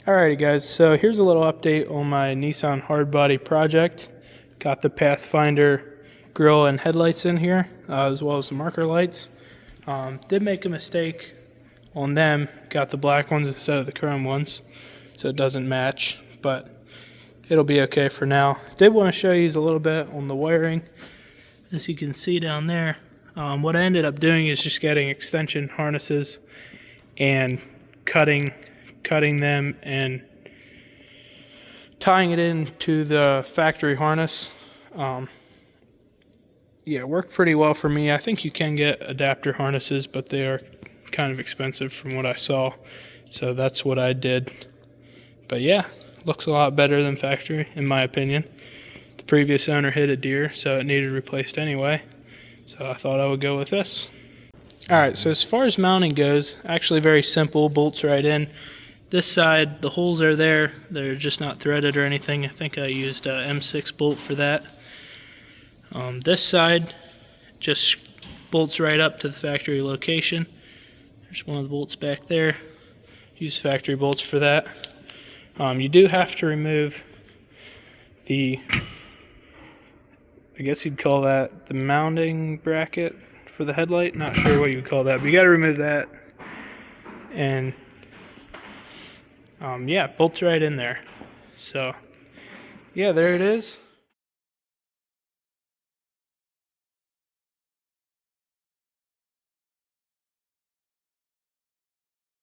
Alrighty guys, so here's a little update on my Nissan Hardbody project. Got the Pathfinder grille and headlights in here, as well as the marker lights. Did make a mistake on them, got the black ones instead of the chrome ones, so it doesn't match, but it'll be okay for now. Did want to show you a little bit on the wiring. As you can see down there, what I ended up doing is just getting extension harnesses and cutting them and tying it into the factory harness. Yeah, it worked pretty well for me. I think you can get adapter harnesses, but they are kind of expensive from what I saw, so that's what I did. But yeah, looks a lot better than factory in my opinion. The previous owner hit a deer, so it needed replaced anyway, so I thought I would go with this. Alright, so as far as mounting goes, actually very simple, bolts right in. This side, the holes are there, they're just not threaded or anything. I think I used a M6 bolt for that. This side just bolts right up to the factory location. There's one of the bolts back there. Use factory bolts for that. You do have to remove the, I guess you'd call that the mounting bracket for the headlight. Not sure what you would call that, but you got to remove that. And yeah, bolts right in there. So yeah, there it is.